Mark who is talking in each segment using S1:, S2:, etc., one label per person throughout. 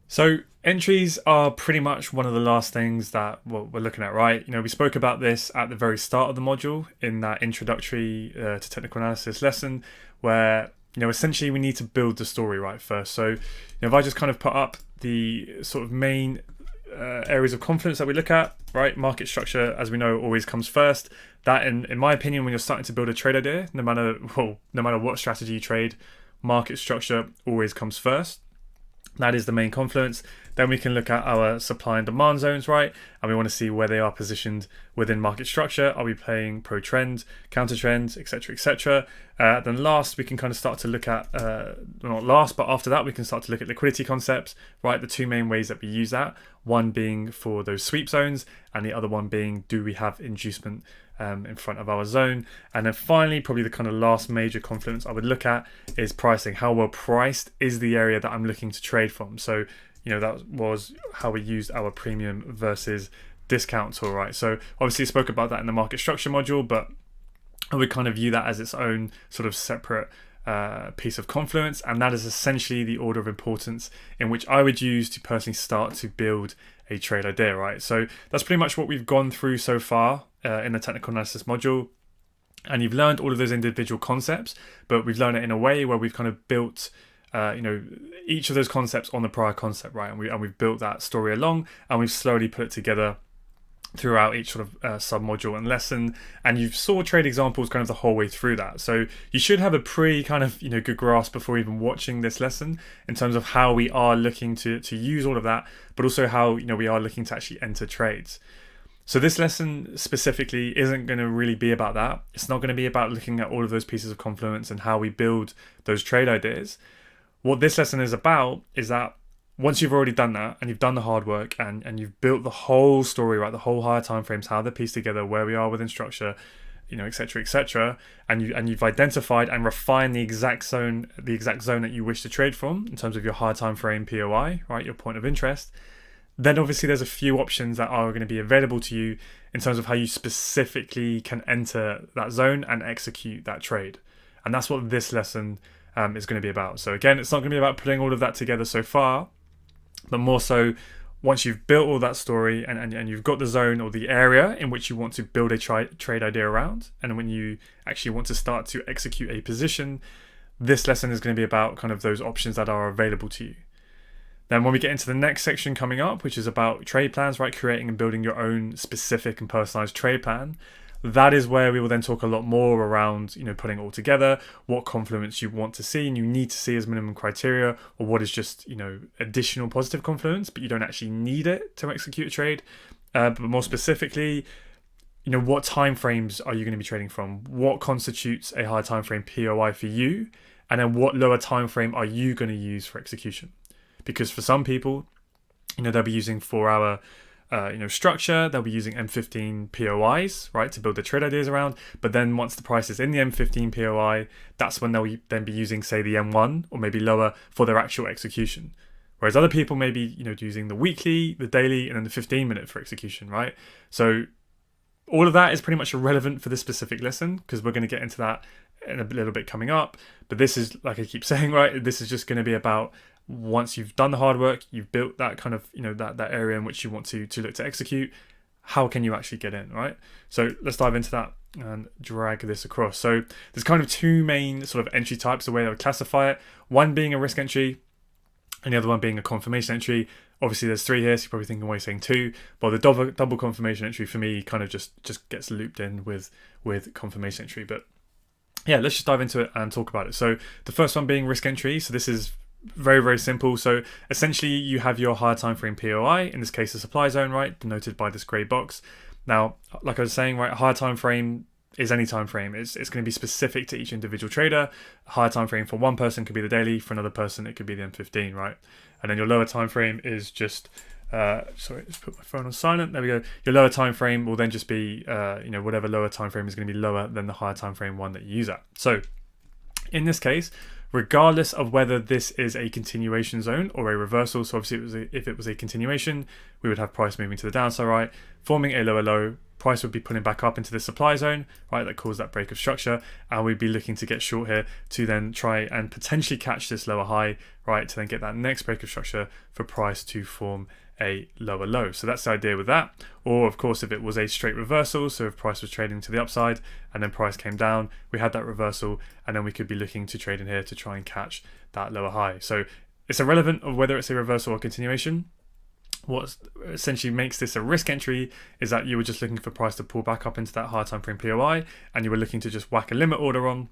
S1: So entries are pretty much one of the last things that we're looking at, right? We spoke about this at the very start of the module in that introductory to technical analysis lesson, where essentially we need to build the story right first. So if I just kind of put up the sort of main areas of confidence that we look at, right? Market structure, as we know, always comes first. That, in my opinion, when you're starting to build a trade idea, no matter what strategy you trade, market structure always comes first. That is the main confluence. Then we can look at our supply and demand zones, right? And we want to see where they are positioned within market structure. Are we playing pro trend, counter trend, etc., etc.? Then last, we can kind of start to look at, not last, but after that, we can start to look at liquidity concepts, right? The two main ways that we use that, one being for those sweep zones, and the other one being, do we have inducement in front of our zone? And then finally, probably the kind of last major confluence I would look at is pricing. How well priced is the area that I'm looking to trade from? So, that was how we used our premium versus discount tool, right? So obviously spoke about that in the market structure module, but I would kind of view that as its own sort of separate piece of confluence, and that is essentially the order of importance in which I would use to personally start to build a trade idea, right? So that's pretty much what we've gone through so far in the technical analysis module, and you've learned all of those individual concepts, but we've learned it in a way where we've kind of built each of those concepts on the prior concept, right? And we've built that story along, and we've slowly put it together throughout each sort of sub-module and lesson, and you saw trade examples kind of the whole way through that. So you should have a pretty kind of good grasp before even watching this lesson in terms of how we are looking to use all of that, but also how we are looking to actually enter trades. So this lesson specifically isn't going to really be about that. It's not going to be about looking at all of those pieces of confluence and how we build those trade ideas. What this lesson is about is that once you've already done that and you've done the hard work and you've built the whole story, right, the whole higher time frames, how they're pieced together, where we are within structure, etc., etc., and you've identified and refined the exact zone that you wish to trade from in terms of your higher time frame POI, right, your point of interest. Then obviously there's a few options that are going to be available to you in terms of how you specifically can enter that zone and execute that trade. And that's what this lesson is going to be about. So again, it's not going to be about putting all of that together so far, but more so once you've built all that story and you've got the zone or the area in which you want to build a trade idea around, and when you actually want to start to execute a position, this lesson is going to be about kind of those options that are available to you. Then when we get into the next section coming up, which is about trade plans, right, creating and building your own specific and personalized trade plan, that is where we will then talk a lot more around, putting it all together, what confluence you want to see and you need to see as minimum criteria, or what is just, additional positive confluence, but you don't actually need it to execute a trade. But more specifically, what time frames are you going to be trading from? What constitutes a high time frame POI for you? And then what lower time frame are you going to use for execution? Because for some people, they'll be using 4-hour structure, they'll be using M15 POIs, right, to build their trade ideas around. But then once the price is in the M15 POI, that's when they'll then be using, say, the M1 or maybe lower for their actual execution. Whereas other people may be, using the weekly, the daily, and then the 15-minute for execution, right? So all of that is pretty much irrelevant for this specific lesson because we're going to get into that in a little bit coming up. But this is, like I keep saying, right, this is just going to be about once you've done the hard work, you've built that kind of, that area in which you want to look to execute, how can you actually get in, right? So let's dive into that and drag this across. So there's kind of two main sort of entry types, the way I would classify it. One being a risk entry and the other one being a confirmation entry. Obviously there's three here, so you're probably thinking, why are you saying two? Well, the double confirmation entry for me kind of just gets looped in with confirmation entry. But yeah, let's just dive into it and talk about it. So the first one being risk entry. So this is very, very simple. So essentially you have your higher time frame POI, in this case the supply zone, right, denoted by this grey box. Now, like I was saying, right, higher time frame is any time frame. It's going to be specific to each individual trader. A higher time frame for one person could be the daily, for another person it could be the M15, right? And then your lower time frame is just sorry, let's put my phone on silent. There we go. Your lower time frame will then just be whatever lower time frame is going to be lower than the higher time frame one that you use at. So in this case, regardless of whether this is a continuation zone or a reversal, so obviously if it was a continuation, we would have price moving to the downside, right? forming a lower low. Price would be pulling back up into the supply zone, right? That caused that break of structure, and we'd be looking to get short here to then try and potentially catch this lower high, right? To then get that next break of structure for price to form a lower low. So that's the idea with that. Or of course, if it was a straight reversal, so if price was trading to the upside and then price came down, we had that reversal, and then we could be looking to trade in here to try and catch that lower high. So it's irrelevant of whether it's a reversal or continuation. What essentially makes this a risk entry is that you were just looking for price to pull back up into that higher time frame POI, and you were looking to just whack a limit order on,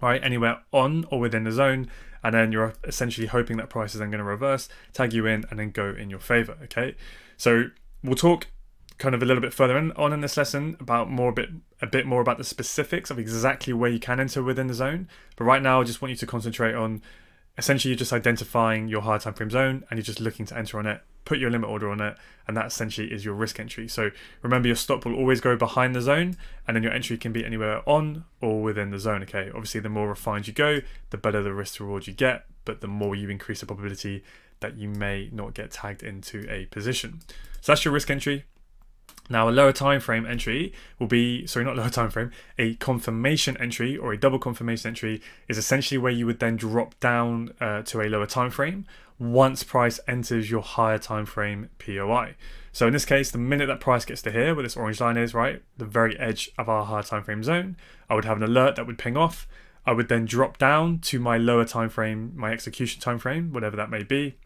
S1: right, anywhere on or within the zone, and then you're essentially hoping that price is then going to reverse, tag you in, and then go in your favor. Okay, so we'll talk kind of a little bit further on in this lesson about a bit more about the specifics of exactly where you can enter within the zone. But right now, I just want you to concentrate on essentially you're just identifying your higher time frame zone, and you're just looking to enter on it, put your limit order on it, and that essentially is your risk entry. So remember, your stop will always go behind the zone, and then your entry can be anywhere on or within the zone. Okay, obviously the more refined you go, the better the risk to reward you get, but the more you increase the probability that you may not get tagged into a position. So that's your risk entry. Now a lower time frame entry will be, sorry, not lower time frame, a confirmation entry or a double confirmation entry is essentially where you would then drop down to a lower time frame once price enters your higher time frame POI. So in this case, the minute that price gets to here, where this orange line is, right, the very edge of our higher time frame zone, I would have an alert that would ping off. I would then drop down to my lower time frame, my execution time frame, whatever that may be.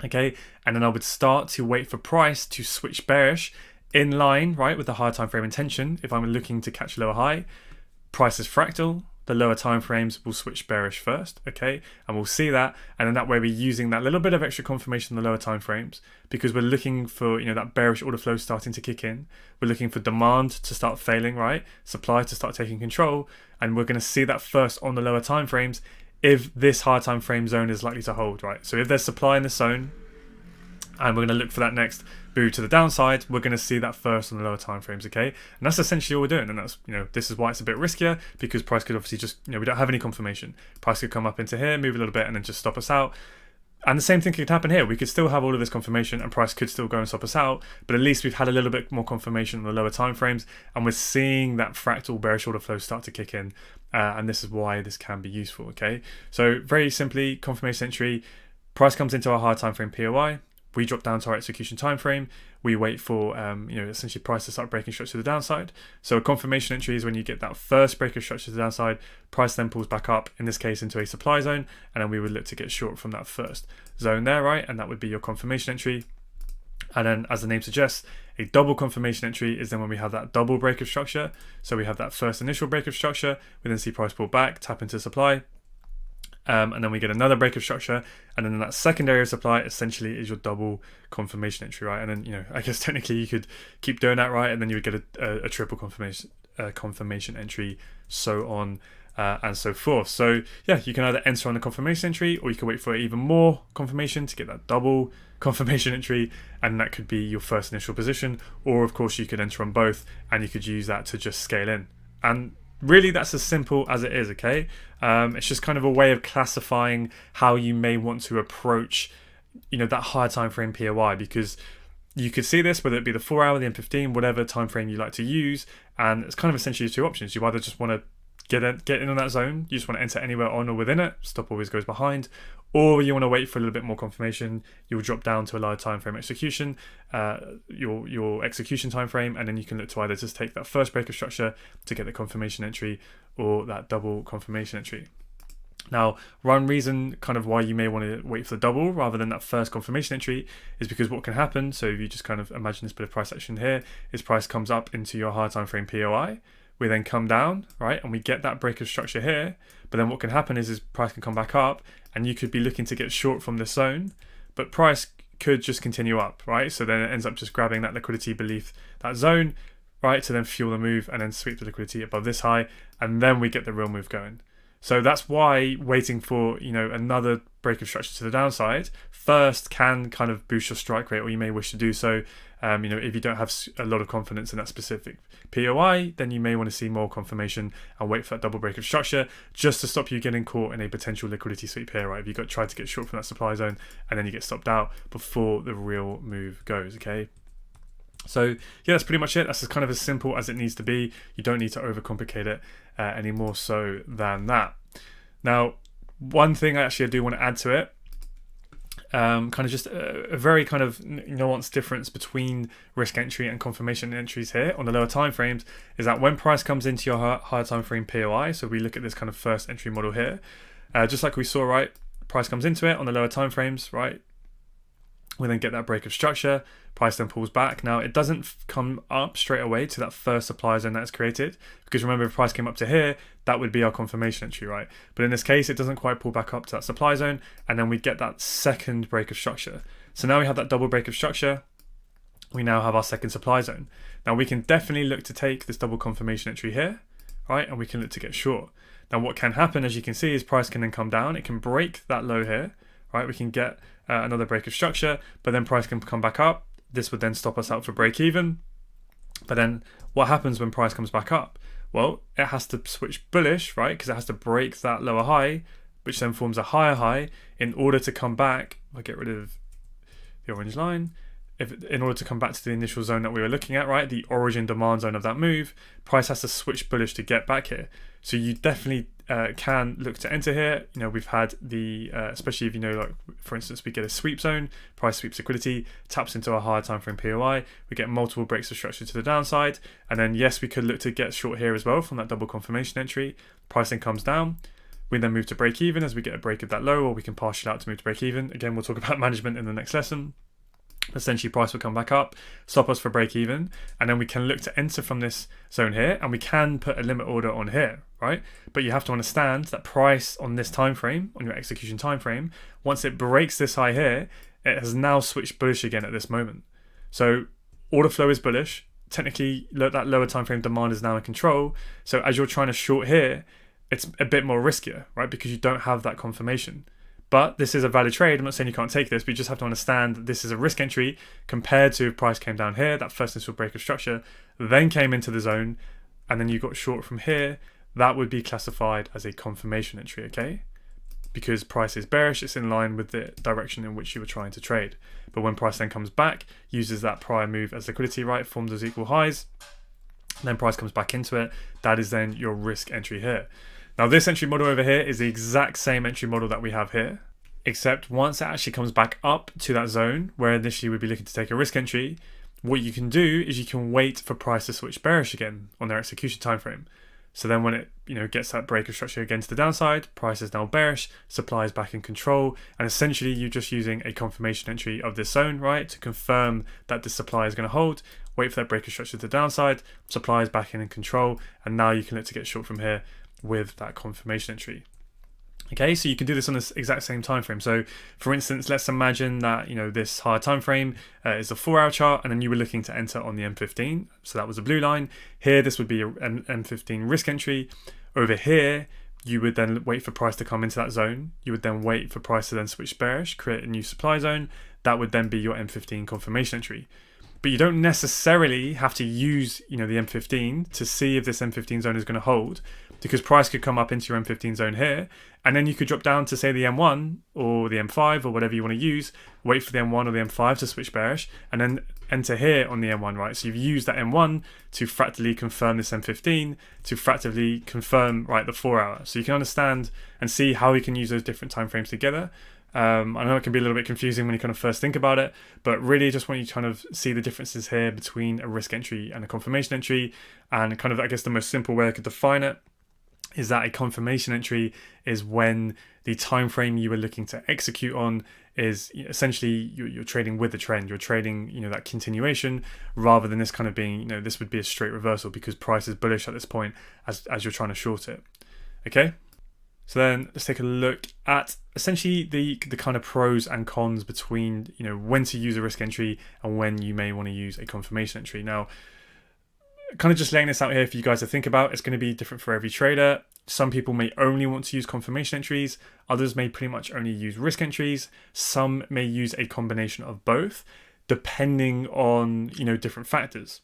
S1: Okay, and then I would start to wait for price to switch bearish in line, right, with the higher time frame intention. If I'm looking to catch a lower high, price is fractal, the lower time frames will switch bearish first, okay, and we'll see that, and then that way we're using that little bit of extra confirmation in the lower time frames because we're looking for, you know, that bearish order flow starting to kick in. We're looking for demand to start failing, right, supply to start taking control, and we're going to see that first on the lower time frames if this higher time frame zone is likely to hold, right. So if there's supply in the zone and we're going to look for that next move to the downside, we're going to see that first on the lower time frames, okay? And that's essentially all we're doing, and that's, you know, this is why it's a bit riskier, because price could obviously just, you know, we don't have any confirmation. Price could come up into here, move a little bit, and then just stop us out. And the same thing could happen here. We could still have all of this confirmation and price could still go and stop us out, but at least we've had a little bit more confirmation on the lower time frames, and we're seeing that fractal bearish order flow start to kick in, and this is why this can be useful, okay? So very simply, confirmation entry, price comes into our higher time frame POI, we drop down to our execution time frame. We wait for essentially price to start breaking structure to the downside. So a confirmation entry is when you get that first break of structure to the downside. Price then pulls back up, in this case into a supply zone, and then we would look to get short from that first zone there, right? And that would be your confirmation entry. And then, as the name suggests, a double confirmation entry is then when we have that double break of structure. So we have that first initial break of structure, we then see price pull back, tap into supply. And then we get another break of structure, and then that secondary supply essentially is your double confirmation entry, right? And then, you know, I guess technically you could keep doing that, right? And then you would get a triple confirmation entry, so on and so forth. So yeah, you can either enter on the confirmation entry, or you can wait for even more confirmation to get that double confirmation entry, and that could be your first initial position. Or of course you could enter on both, and you could use that to just scale in. And really, that's as simple as it is, okay? It's just kind of a way of classifying how you may want to approach, you know, that higher time frame POI, because you could see this, whether it be the 4 hour, the M15, whatever time frame you like to use, and it's kind of essentially two options. You either just want to get in on that zone, you just want to enter anywhere on or within it, stop always goes behind, or you want to wait for a little bit more confirmation. You'll drop down to a lower time frame execution, your execution time frame, and then you can look to either just take that first break of structure to get the confirmation entry, or that double confirmation entry. Now, one reason kind of why you may want to wait for the double rather than that first confirmation entry is because what can happen, so if you just kind of imagine this bit of price action here, is price comes up into your higher time frame POI, we then come down, right, and we get that break of structure here, but then what can happen is price can come back up, and you could be looking to get short from this zone, but price could just continue up, right? So then it ends up just grabbing that liquidity beneath that zone, right, to then fuel the move and then sweep the liquidity above this high, and then we get the real move going. So that's why waiting for, you know, another break of structure to the downside first can kind of boost your strike rate, or you may wish to do so. You know, if you don't have a lot of confidence in that specific POI, then you may want to see more confirmation and wait for that double break of structure just to stop you getting caught in a potential liquidity sweep here, right? If you tried to get short from that supply zone and then you get stopped out before the real move goes, okay? So yeah, that's pretty much it. That's kind of as simple as it needs to be. You don't need to overcomplicate it any more so than that. Now, one thing I do want to add to it, kind of just a very kind of nuanced difference between risk entry and confirmation entries here on the lower time frames, is that when price comes into your higher time frame POI, so we look at this kind of first entry model here, just like we saw, right, price comes into it on the lower time frames, right, we then get that break of structure, price then pulls back. Now, it doesn't come up straight away to that first supply zone that's created, because remember, if price came up to here, that would be our confirmation entry, right? But in this case, it doesn't quite pull back up to that supply zone, and then we get that second break of structure. So now we have that double break of structure, we now have our second supply zone. Now, we can definitely look to take this double confirmation entry here, right? And we can look to get short. Now, what can happen, as you can see, is price can then come down, it can break that low here, right? We can get another break of structure, but then price can come back up. This would then stop us out for break even. But then what happens when price comes back up? Well, it has to switch bullish, right? Because it has to break that lower high, which then forms a higher high in order to come back. I'll get rid of the orange line. In order to come back to the initial zone that we were looking at, right, the origin demand zone of that move, price has to switch bullish to get back here. So you definitely can look to enter here. You know, we've had the, especially if you know, like for instance, we get a sweep zone, price sweeps liquidity, taps into a higher time frame POI, we get multiple breaks of structure to the downside, and then yes, we could look to get short here as well from that double confirmation entry. Pricing comes down. We then move to break even as we get a break of that low, or we can partial out to move to break even. Again, we'll talk about management in the next lesson. Essentially, price will come back up, stop us for break even, and then we can look to enter from this zone here, and we can put a limit order on here, right? But you have to understand that price on this time frame, on your execution time frame, once it breaks this high here, it has now switched bullish again at this moment. So order flow is bullish. Technically, that lower time frame demand is now in control. So as you're trying to short here, it's a bit more riskier, right? Because you don't have that confirmation. But this is a valid trade. I'm not saying you can't take this, but you just have to understand that this is a risk entry compared to if price came down here, that first initial break of structure, then came into the zone, and then you got short from here. That would be classified as a confirmation entry, okay? Because price is bearish, it's in line with the direction in which you were trying to trade. But when price then comes back, uses that prior move as liquidity, right? Forms those equal highs, then price comes back into it. That is then your risk entry here. Now this entry model over here is the exact same entry model that we have here, except once it actually comes back up to that zone where initially we'd be looking to take a risk entry, what you can do is you can wait for price to switch bearish again on their execution time frame. So then when it gets that break of structure again to the downside, price is now bearish, supply is back in control, and essentially you're just using a confirmation entry of this zone, right, to confirm that the supply is going to hold, wait for that break of structure to the downside, supply is back in control, and now you can look to get short from here with that confirmation entry. Okay, so you can do this on this exact same time frame. So for instance, let's imagine that this higher time frame is a 4-hour chart, and then you were looking to enter on the M15. So that was the blue line. Here, this would be an M15 risk entry. Over here, you would then wait for price to come into that zone. You would then wait for price to then switch bearish, create a new supply zone. That would then be your M15 confirmation entry. But you don't necessarily have to use the M15 to see if this M15 zone is going to hold, because price could come up into your M15 zone here, and then you could drop down to say the M1 or the M5 or whatever you want to use, wait for the M1 or the M5 to switch bearish, and then enter here on the M1, right? So you've used that M1 to fractally confirm this M15, to fractally confirm, right, the 4-hour. So you can understand and see how you can use those different timeframes together. I know it can be a little bit confusing when you kind of first think about it, but really just want you to kind of see the differences here between a risk entry and a confirmation entry. And kind of, I guess, the most simple way I could define it is that a confirmation entry is when the time frame you were looking to execute on is essentially you're trading with the trend. You're trading that continuation, rather than this kind of being this would be a straight reversal because price is bullish at this point as you're trying to short it. Okay. So then let's take a look at essentially the kind of pros and cons between when to use a risk entry and when you may want to use a confirmation entry. Now, kind of just laying this out here for you guys to think about. It's going to be different for every trader. Some people may only want to use confirmation entries. Others may pretty much only use risk entries. Some may use a combination of both, depending on different factors.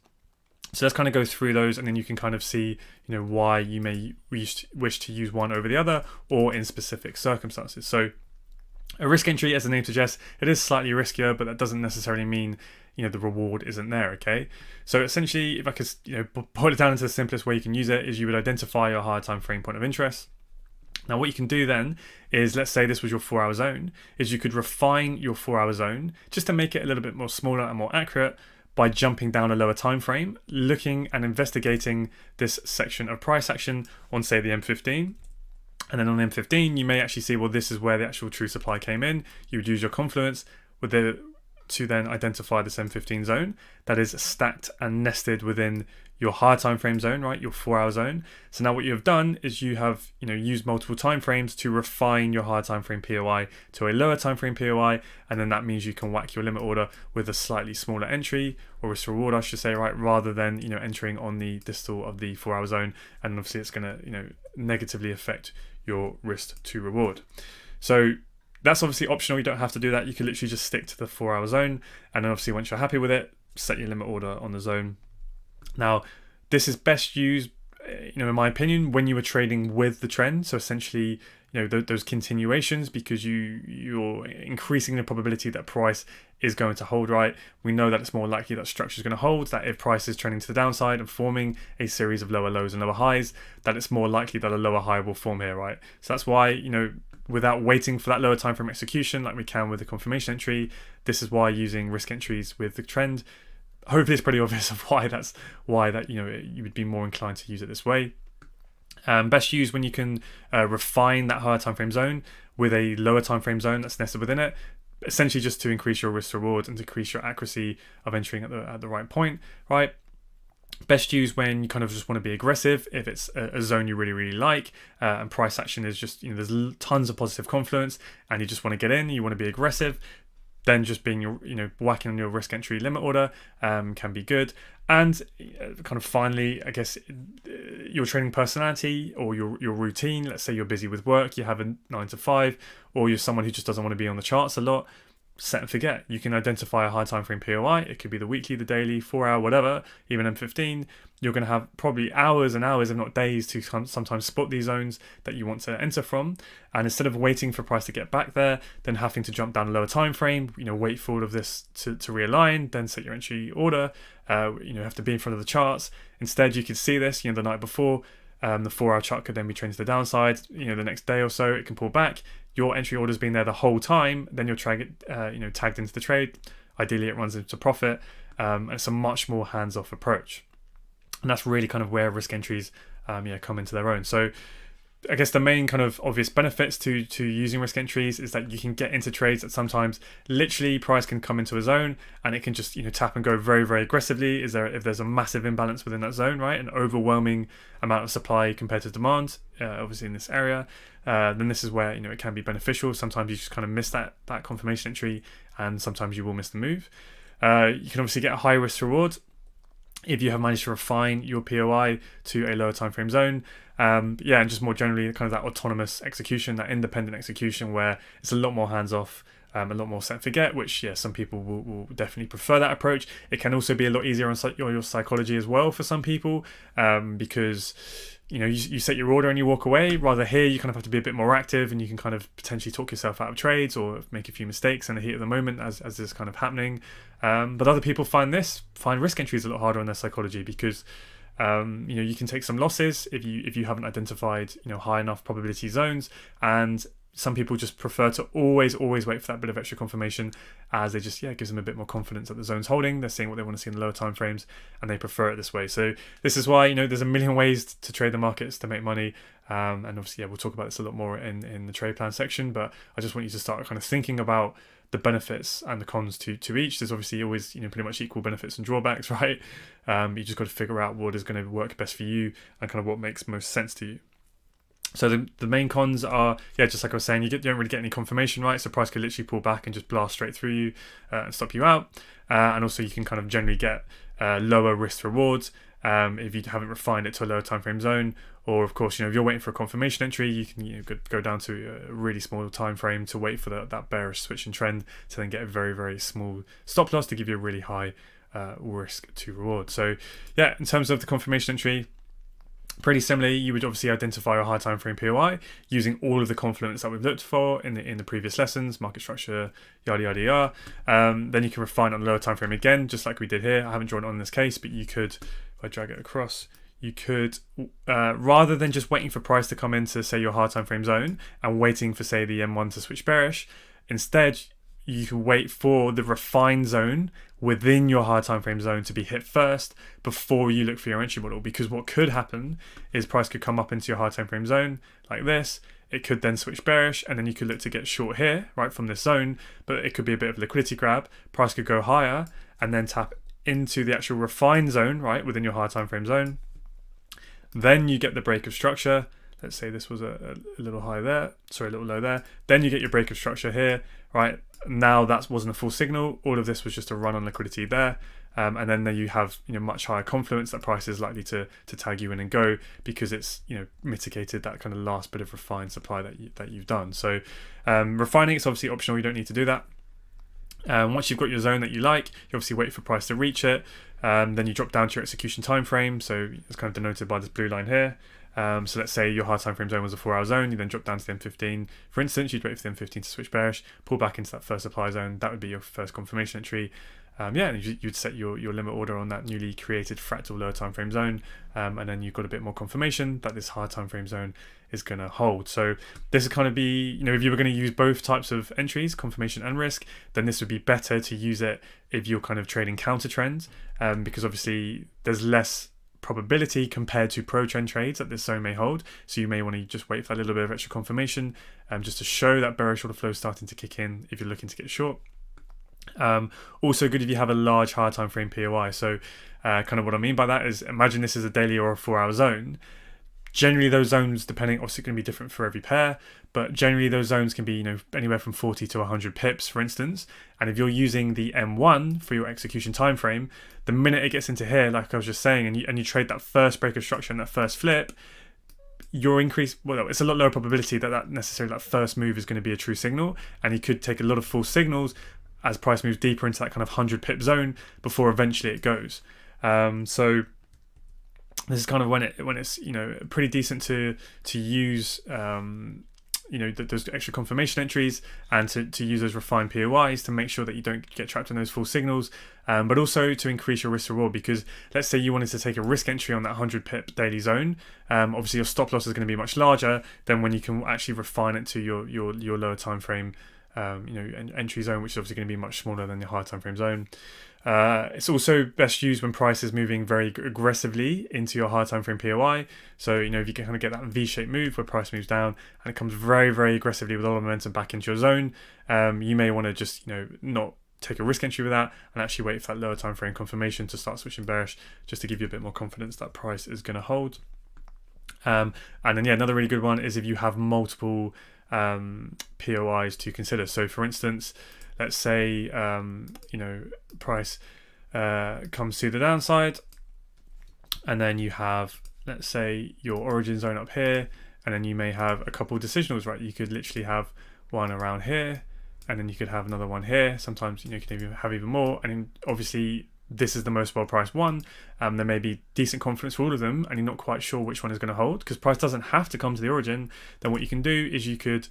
S1: So let's kind of go through those, and then you can kind of see, why you may wish to use one over the other, or in specific circumstances. So A risk entry, as the name suggests, it is slightly riskier, but that doesn't necessarily mean the reward isn't there. Okay, so essentially, if I could boil it down into the simplest way you can use it, is you would identify your higher time frame point of interest. Now what you can do then is, let's say this was your 4-hour zone, is you could refine your 4-hour zone just to make it a little bit more smaller and more accurate by jumping down a lower time frame, looking and investigating this section of price action on, say, the M15. And then on M15, you may actually see, well, this is where the actual true supply came in. You would use your confluence to then identify this M15 zone that is stacked and nested within your higher time frame zone, right? Your 4-hour zone. So now what you have done is you have used multiple time frames to refine your higher time frame POI to a lower time frame POI, and then that means you can whack your limit order with a slightly smaller entry, or risk reward, I should say, right? Rather than entering on the distal of the 4-hour zone, and obviously it's going to negatively affect your risk to reward. So that's obviously optional. You don't have to do that. You can literally just stick to the 4-hour zone, and then obviously once you're happy with it, set your limit order on the zone. Now, this is best used, in my opinion, when you are trading with the trend. So essentially, those continuations, because you're increasing the probability that price is going to hold, right? We know that it's more likely that structure is going to hold, that if price is trending to the downside and forming a series of lower lows and lower highs, that it's more likely that a lower high will form here, right? So that's why, without waiting for that lower time frame execution like we can with the confirmation entry, this is why using risk entries with the trend, hopefully it's pretty obvious of why that you would be more inclined to use it this way. Best used when you can refine that higher time frame zone with a lower time frame zone that's nested within it, essentially just to increase your risk reward and decrease your accuracy of entering at the right point, right? Best used when you kind of just want to be aggressive, if it's a zone you really like, and price action is just there's tons of positive confluence and you just want to get in, you want to be aggressive, then just being whacking on your risk entry limit order can be good. And kind of finally, I guess, your trading personality or your routine. Let's say you're busy with work, you have a 9 to 5, or you're someone who just doesn't want to be on the charts a lot. Set and forget. You can identify a high time frame POI. It could be the weekly, the daily, 4-hour, whatever, even M15. You're going to have probably hours and hours, if not days, to sometimes spot these zones that you want to enter from. And instead of waiting for price to get back there, then having to jump down a lower time frame, wait for all of this to realign, then set your entry order. Have to be in front of the charts. Instead, you could see this, the night before. The 4-hour chart could then be trending to the downside. The next day or so, it can pull back. Your entry order's been there the whole time. Then you're tagged into the trade. Ideally, it runs into profit. And it's a much more hands-off approach. And that's really kind of where risk entries come into their own. So I guess the main kind of obvious benefits to using risk entries is that you can get into trades that sometimes literally price can come into a zone and it can just tap and go very, very aggressively. If there's a massive imbalance within that zone, right, an overwhelming amount of supply compared to demand, obviously in this area, then this is where it can be beneficial. Sometimes you just kind of miss that confirmation entry, and sometimes you will miss the move. You can obviously get a high risk reward if you have managed to refine your POI to a lower time frame zone. And just more generally, kind of that autonomous execution, that independent execution where it's a lot more hands-off, a lot more set and forget, which some people will definitely prefer that approach. It can also be a lot easier on your psychology as well for some people, because you set your order and you walk away. Rather here, you kind of have to be a bit more active, and you can kind of potentially talk yourself out of trades or make a few mistakes in the heat of the moment as this is kind of happening. But other people find risk entries a lot harder on their psychology, because you can take some losses if you haven't identified high enough probability zones, and some people just prefer to always wait for that bit of extra confirmation, as they just gives them a bit more confidence that the zone's holding. They're seeing what they want to see in the lower time frames, and they prefer it this way. So this is why there's a million ways to trade the markets to make money, and obviously we'll talk about this a lot more in the trade plan section. But I just want you to start kind of thinking about the benefits and the cons to each. There's obviously always pretty much equal benefits and drawbacks, right? You just got to figure out what is going to work best for you and kind of what makes most sense to you. So the main cons are, just like I was saying, you don't really get any confirmation, right? So price could literally pull back and just blast straight through you and stop you out. And also you can kind of generally get lower risk rewards if you haven't refined it to a lower time frame zone. Or of course, if you're waiting for a confirmation entry, you can go down to a really small time frame to wait for that bearish switch in trend to then get a very, very small stop loss to give you a really high risk to reward. So in terms of the confirmation entry, Pretty similarly, you would obviously identify a high time frame POI using all of the confluence that we've looked for in the previous lessons, market structure, yada yada yada. Then you can refine on the lower time frame again, just like we did here. I haven't drawn it on this case, but you could, if I drag it across, you could, rather than just waiting for price to come into, say, your high time frame zone and waiting for, say, the M1 to switch bearish, instead you can wait for the refined zone within your high time frame zone to be hit first before you look for your entry model. Because what could happen is price could come up into your high time frame zone like this. It could then switch bearish, and then you could look to get short here, right, from this zone. But it could be a bit of a liquidity grab. Price could go higher and then tap into the actual refined zone, right, within your high time frame zone. Then you get the break of structure. Let's say this was a little high there, sorry, a little low there. Then you get your break of structure here, right? Now that wasn't a full signal. All of this was just a run on liquidity there. And then there you have, much higher confluence that price is likely to tag you in and go, because it's, mitigated that kind of last bit of refined supply that you've done. So refining, it's obviously optional. You don't need to do that. Once you've got your zone that you like, you obviously wait for price to reach it. Then you drop down to your execution time frame. So it's kind of denoted by this blue line here. So let's say your high time frame zone was a 4-hour zone. You then drop down to the M15. For instance, you'd wait for the M15 to switch bearish, pull back into that first supply zone. That would be your first confirmation entry. And you'd set your limit order on that newly created fractal lower time frame zone, and then you've got a bit more confirmation that this high time frame zone is going to hold. So this is kind of be, if you were going to use both types of entries, confirmation and risk, then this would be better to use it if you're kind of trading counter trends, because obviously there's less probability compared to pro trend trades that this zone may hold. So you may want to just wait for a little bit of extra confirmation, just to show that bearish order flow is starting to kick in if you're looking to get short. Also good if you have a large high time frame POI. So kind of what I mean by that is, imagine this is a daily or a 4-hour zone. Generally those zones, depending, obviously going to be different for every pair, but generally those zones can be anywhere from 40 to 100 pips, for instance. And if you're using the M1 for your execution time frame, the minute it gets into here, like I was just saying, and you trade that first break of structure and that first flip, your increase, well, it's a lot lower probability that necessarily that first move is going to be a true signal, and you could take a lot of false signals as price moves deeper into that kind of 100 pip zone before eventually it goes. So this is kind of when it's pretty decent to use those extra confirmation entries, and to use those refined POIs to make sure that you don't get trapped in those false signals, but also to increase your risk reward. Because let's say you wanted to take a risk entry on that 100 pip daily zone, obviously your stop loss is going to be much larger than when you can actually refine it to your lower time frame entry zone, which is obviously going to be much smaller than your high time frame zone. It's also best used when price is moving very aggressively into your high time frame POI. So if you can kind of get that V-shaped move where price moves down and it comes very, very aggressively with all the momentum back into your zone, you may want to just not take a risk entry with that and actually wait for that lower time frame confirmation to start switching bearish, just to give you a bit more confidence that price is going to hold. And then another really good one is if you have multiple POIs to consider. So for instance, let's say price comes to the downside, and then you have, let's say, your origin zone up here, and then you may have a couple of decisionals, right? You could literally have one around here, and then you could have another one here. Sometimes you can have even more, and then obviously this is the most well-priced one. There may be decent confidence for all of them, and you're not quite sure which one is going to hold, because price doesn't have to come to the origin. Then what you can do is you could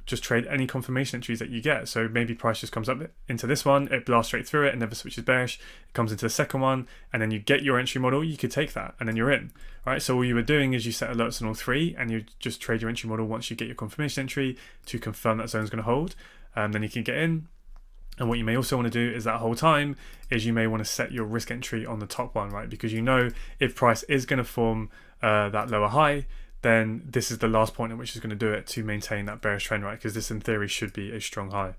S1: just trade any confirmation entries that you get. So maybe price just comes up into this one, it blasts straight through it and never switches bearish. It comes into the second one, and then you get your entry model. You could take that, and then you're in, right? So all you were doing is you set alerts on all three, and you just trade your entry model once you get your confirmation entry to confirm that zone's going to hold. Then you can get in. And what you may also want to do is that whole time is you may want to set your risk entry on the top one, right? Because if price is going to form that lower high, then this is the last point at which it's going to do it to maintain that bearish trend, right? Because this in theory should be a strong high.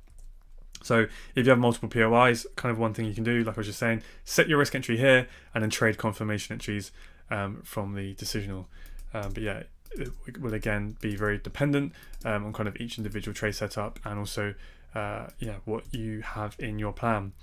S1: So if you have multiple POIs, kind of one thing you can do, like I was just saying, set your risk entry here and then trade confirmation entries from the decisional. It will again be very dependent on kind of each individual trade setup, and also what you have in your plan.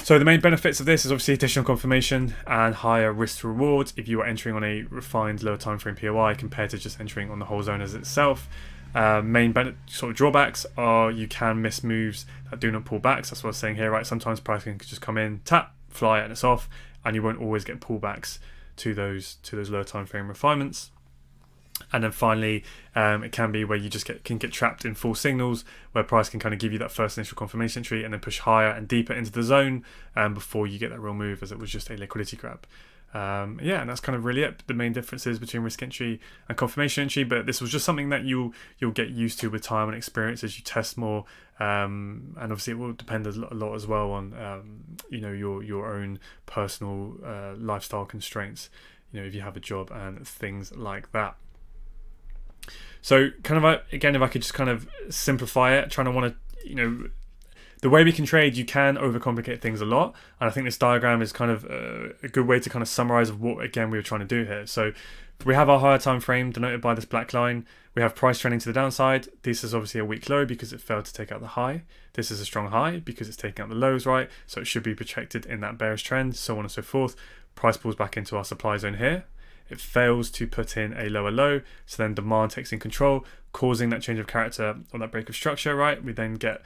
S1: So the main benefits of this is obviously additional confirmation and higher risk to reward if you are entering on a refined lower time frame POI compared to just entering on the whole zone as itself. Main sort of drawbacks are you can miss moves that do not pull back. So that's what I was saying here, right? Sometimes price can just come in, tap, fly, and it's off, and you won't always get pullbacks to those lower time frame refinements. And then finally, it can be where you just can get trapped in false signals, where price can kind of give you that first initial confirmation entry and then push higher and deeper into the zone before you get that real move, as it was just a liquidity grab. And that's kind of really it. The main differences between risk entry and confirmation entry, but this was just something that you'll get used to with time and experience as you test more. And obviously it will depend a lot as well on your own personal lifestyle constraints, if you have a job and things like that. So kind of again, if I could just kind of simplify it, the way we can trade, you can overcomplicate things a lot. And I think this diagram is kind of a good way to kind of summarize of what, again, we were trying to do here. So we have our higher time frame denoted by this black line. We have price trending to the downside. This is obviously a weak low because it failed to take out the high. This is a strong high because it's taking out the lows, right? So it should be protected in that bearish trend, so on and so forth. Price pulls back into our supply zone here. It fails to put in a lower low, so then demand takes in control, causing that change of character or that break of structure, right? We then get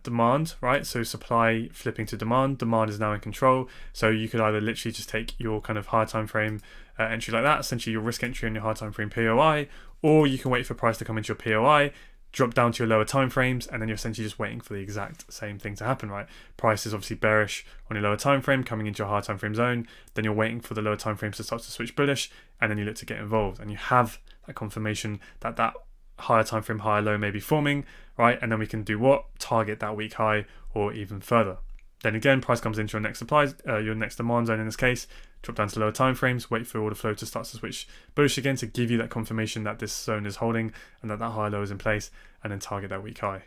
S1: demand, right? So supply flipping to demand. Demand is now in control. So you could either literally just take your kind of higher time frame entry like that, essentially your risk entry on your higher time frame POI, or you can wait for price to come into your POI, drop down to your lower time frames, and then you're essentially just waiting for the exact same thing to happen, right? Price is obviously bearish on your lower time frame, coming into your higher time frame zone. Then you're waiting for the lower time frames to start to switch bullish, and then you look to get involved, and you have that confirmation that higher time frame higher low may be forming, right? And then we can do what? Target that weak high or even further. Then again, price comes into your next your next demand zone in this case, drop down to lower time frames, wait for order flow to start to switch bullish again to give you that confirmation that this zone is holding and that high low is in place, and then target that weak high.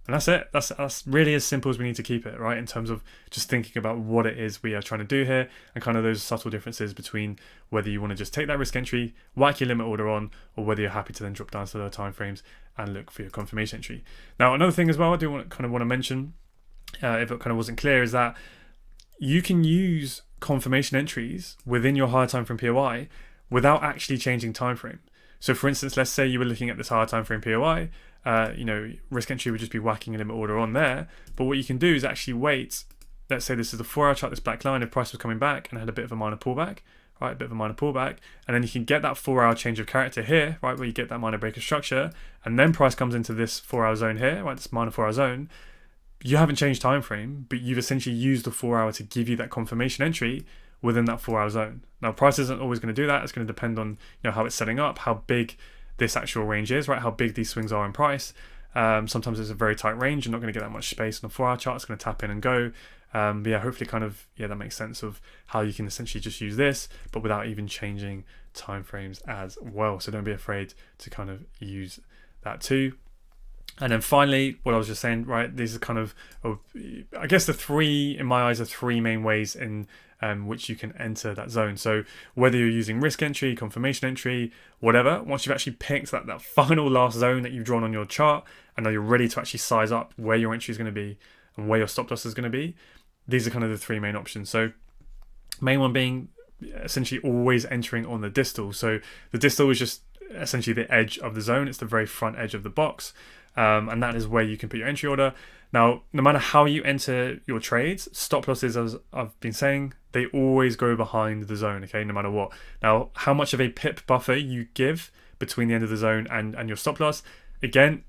S1: And that's it. That's really as simple as we need to keep it, right? In terms of just thinking about what it is we are trying to do here, and kind of those subtle differences between whether you want to just take that risk entry, whack your limit order on, or whether you're happy to then drop down to lower time frames and look for your confirmation entry. Now, another thing as well I do want to mention, if it kind of wasn't clear, is that you can use confirmation entries within your higher time frame POI without actually changing time frame. So for instance, let's say you were looking at this higher time frame POI, risk entry would just be whacking a limit order on there. But what you can do is actually wait. Let's say this is the 4-hour chart, this black line, if price was coming back and had a bit of a minor pullback, right? A bit of a minor pullback. And then you can get that 4-hour change of character here, right? Where you get that minor break of structure. And then price comes into this 4-hour zone here, right? This minor 4-hour zone. You haven't changed time frame, but you've essentially used the 4-hour to give you that confirmation entry within that 4-hour zone. Now, price isn't always going to do that. It's going to depend on how it's setting up, how big this actual range is, right? How big these swings are in price. Sometimes it's a very tight range. You're not going to get that much space on a 4-hour chart. It's going to tap in and go. But yeah, hopefully that makes sense of how you can essentially just use this, but without even changing time frames as well. So don't be afraid to kind of use that too. And then finally, what I was just saying, right, these are kind of, I guess in my eyes, the three main ways in which you can enter that zone. So whether you're using risk entry, confirmation entry, whatever, once you've actually picked that final last zone that you've drawn on your chart, and now you're ready to actually size up where your entry is going to be and where your stop loss is going to be, these are kind of the three main options. So main one being essentially always entering on the distal. So the distal is just essentially the edge of the zone. It's the very front edge of the box. And that is where you can put your entry order. Now, no matter how you enter your trades, stop losses, as I've been saying, they always go behind the zone, okay, no matter what. Now, how much of a pip buffer you give between the end of the zone and your stop loss, again,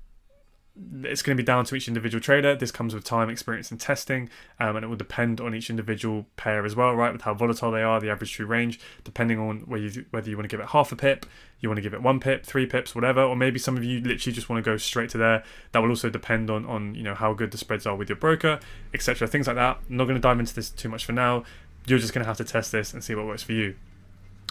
S1: it's going to be down to each individual trader. This comes with time, experience, and testing, and it will depend on each individual pair as well, right? With how volatile they are, the average true range, depending on whether you want to give it half a pip, you want to give it 1 pip, 3 pips, whatever, or maybe some of you literally just want to go straight to there. That will also depend on how good the spreads are with your broker, etc. Things like that. I'm not going to dive into this too much for now. You're just going to have to test this and see what works for you.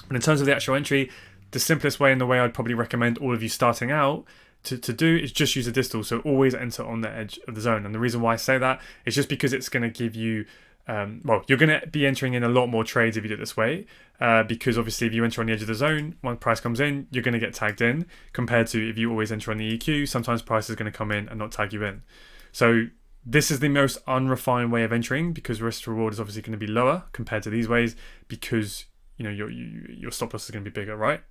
S1: But in terms of the actual entry, the simplest way and the way I'd probably recommend all of you starting out to do is just use a distal. So always enter on the edge of the zone. And the reason why I say that is just because it's going to give you, you're going to be entering in a lot more trades if you do it this way. Because obviously if you enter on the edge of the zone, when price comes in, you're going to get tagged in, compared to if you always enter on the EQ, sometimes price is going to come in and not tag you in. So this is the most unrefined way of entering, because risk to reward is obviously going to be lower compared to these ways, because your stop loss is going to be bigger, right?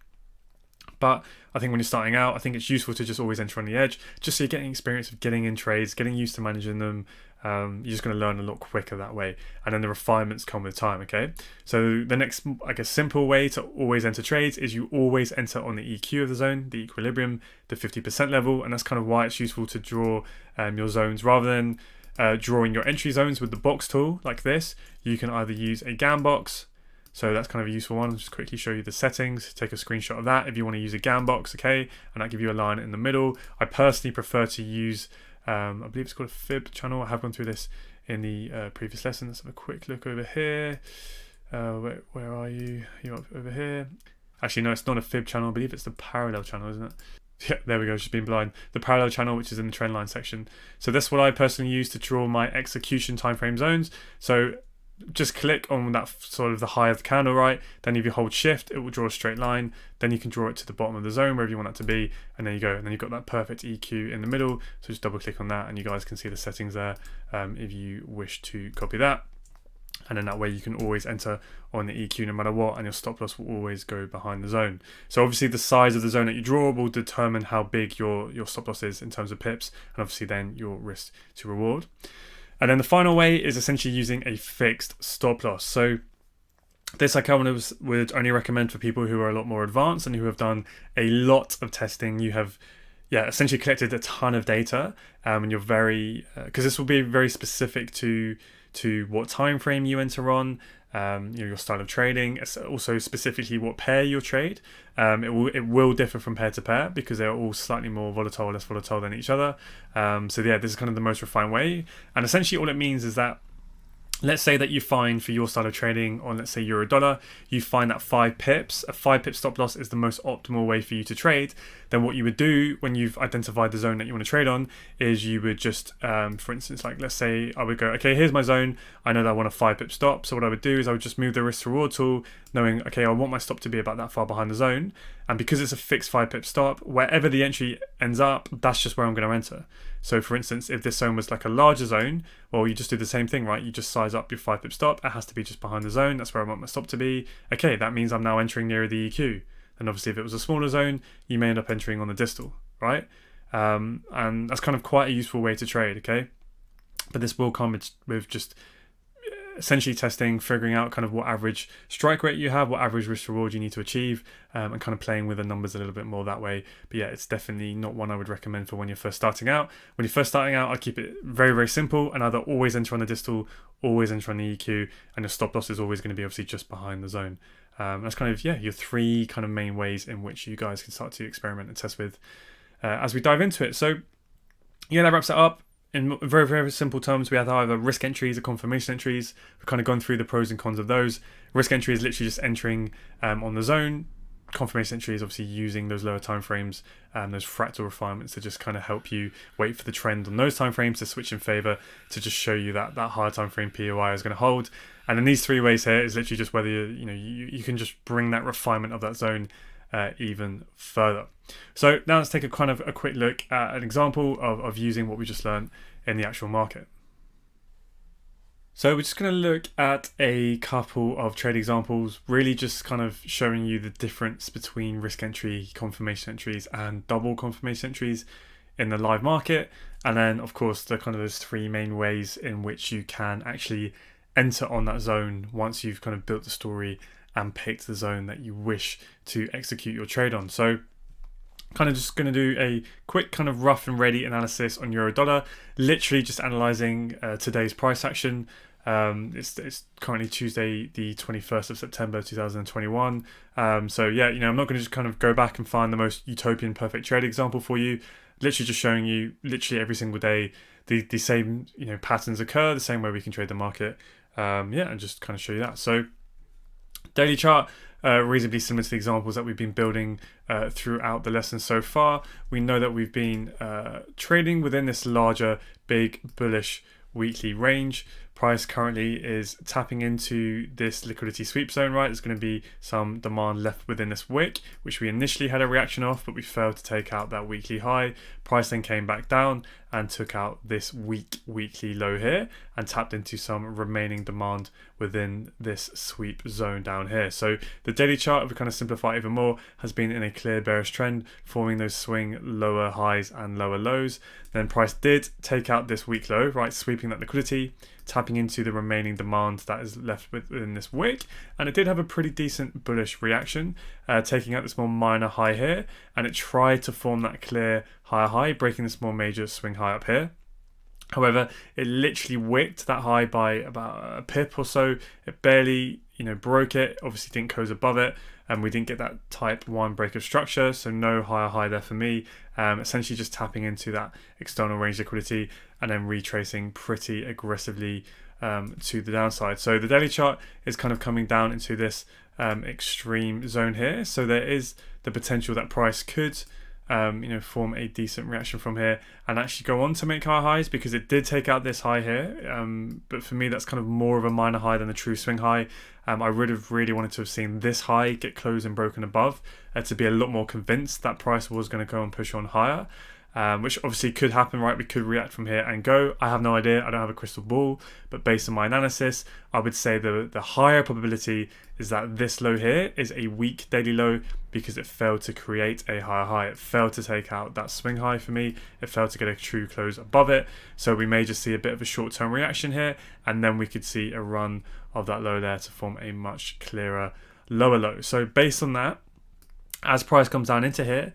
S1: But I think when you're starting out, I think it's useful to just always enter on the edge, just so you're getting experience of getting in trades, getting used to managing them. You're just going to learn a lot quicker that way. And then the refinements come with time, okay? So the next, I guess, simple way to always enter trades is you always enter on the EQ of the zone, the equilibrium, the 50% level. And that's kind of why it's useful to draw your zones rather than drawing your entry zones with the box tool like this. You can either use a GAN box. So that's kind of a useful one. I'll just quickly show you the settings. Take a screenshot of that if you want to use a GAN box, okay? And that give you a line in the middle. I personally prefer to use, I believe it's called a fib channel. I have gone through this in the previous lesson. Let's have a quick look over here. Where are you? You're up over here. Actually, no, it's not a fib channel. I believe it's the parallel channel, isn't it? Yeah, there we go, just being blind. The parallel channel, which is in the trend line section. So that's what I personally use to draw my execution timeframe zones. So just click on that sort of the high of the candle, right? Then if you hold shift, it will draw a straight line. Then you can draw it to the bottom of the zone, wherever you want that to be. And there you go. And then you've got that perfect EQ in the middle. So just double click on that and you guys can see the settings there if you wish to copy that. And then that way you can always enter on the EQ no matter what, and your stop loss will always go behind the zone. So obviously the size of the zone that you draw will determine how big your stop loss is in terms of pips, and obviously then your risk to reward. And then the final way is essentially using a fixed stop loss. So this I kind of would only recommend for people who are a lot more advanced and who have done a lot of testing. You have essentially collected a ton of data, and you're very, because this will be very specific to what time frame you enter on, your style of trading, also specifically what pair you trade. It will differ from pair to pair because they're all slightly more volatile or less volatile than each other. So yeah, this is kind of the most refined way. And essentially all it means is that, let's say that you find for your style of trading on, let's say, euro dollar, you find that 5 pips, a 5 pip stop loss is the most optimal way for you to trade. Then what you would do when you've identified the zone that you want to trade on is you would just, for instance, like let's say I would go, okay, here's my zone. I know that I want a 5 pip stop. So what I would do is I would just move the risk to reward tool, knowing, okay, I want my stop to be about that far behind the zone. And because it's a fixed 5 pip stop, wherever the entry ends up, that's just where I'm going to enter. So for instance, if this zone was like a larger zone, well, you just do the same thing, right? You just size up your 5 pip stop. It has to be just behind the zone. That's where I want my stop to be. Okay, that means I'm now entering nearer the EQ. And obviously if it was a smaller zone, you may end up entering on the distal, right? And that's kind of quite a useful way to trade, okay? But this will come with just essentially testing, figuring out kind of what average strike rate you have, what average risk reward you need to achieve, and kind of playing with the numbers a little bit more that way. But yeah, it's definitely not one I would recommend for when you're first starting out. When you're first starting out, I'd keep it very, very simple and either always enter on the distal, always enter on the EQ, and your stop loss is always going to be obviously just behind the zone. That's kind of, your 3 kind of main ways in which you guys can start to experiment and test with as we dive into it. So yeah, that wraps it up. In very, very simple terms, we have either risk entries or confirmation entries. We've kind of gone through the pros and cons of those. Risk entry is literally just entering on the zone. Confirmation entry is obviously using those lower time frames, those fractal refinements to just kind of help you wait for the trend on those time frames to switch in favor, to just show you that higher time frame POI is going to hold. And then these 3 ways here is literally just whether you can just bring that refinement of that zone even further. So now let's take a quick look at an example of using what we just learned in the actual market. So we're just going to look at a couple of trade examples, really just kind of showing you the difference between risk entry, confirmation entries, and double confirmation entries in the live market. And then of course the kind of those 3 main ways in which you can actually enter on that zone once you've kind of built the story and picked the zone that you wish to execute your trade on. So kind of just going to do a quick kind of rough and ready analysis on euro dollar, literally just analyzing today's price action. It's currently Tuesday the 21st of September 2021. So yeah, I'm not going to just kind of go back and find the most utopian perfect trade example for you. Literally just showing you literally every single day the same patterns occur, the same way we can trade the market. And just kind of show you that. So daily chart, reasonably similar to the examples that we've been building throughout the lesson so far. We know that we've been trading within this larger, big, bullish weekly range. price currently is tapping into this liquidity sweep zone, right? There's going to be some demand left within this wick, which we initially had a reaction off, but we failed to take out that weekly high. Price then came back down and took out this weekly low here and tapped into some remaining demand within this sweep zone down here. So the daily chart, if we kind of simplify it even more, has been in a clear bearish trend, forming those swing lower highs and lower lows. Then price did take out this weak low, right, sweeping that liquidity, tapping into the remaining demand that is left within this wick, and it did have a pretty decent bullish reaction, taking out this more minor high here, and it tried to form that clear higher high, breaking this more major swing high up here. However, it literally wicked that high by about a pip or so. It barely, broke it. Obviously didn't close above it, and we didn't get that type 1 break of structure, so no higher high there for me. Essentially just tapping into that external range liquidity and then retracing pretty aggressively to the downside. So the daily chart is kind of coming down into this extreme zone here. So there is the potential that price could form a decent reaction from here and actually go on to make higher highs, because it did take out this high here. But for me, that's kind of more of a minor high than a true swing high. I would have really wanted to have seen this high get closed and broken above to be a lot more convinced that price was going to go and push on higher. Which obviously could happen, right? We could react from here and go. I have no idea. I don't have a crystal ball, but based on my analysis, I would say the higher probability is that this low here is a weak daily low, because it failed to create a higher high. It failed to take out that swing high for me. It failed to get a true close above it. So we may just see a bit of a short-term reaction here, and then we could see a run of that low there to form a much clearer lower low. So based on that, as price comes down into here,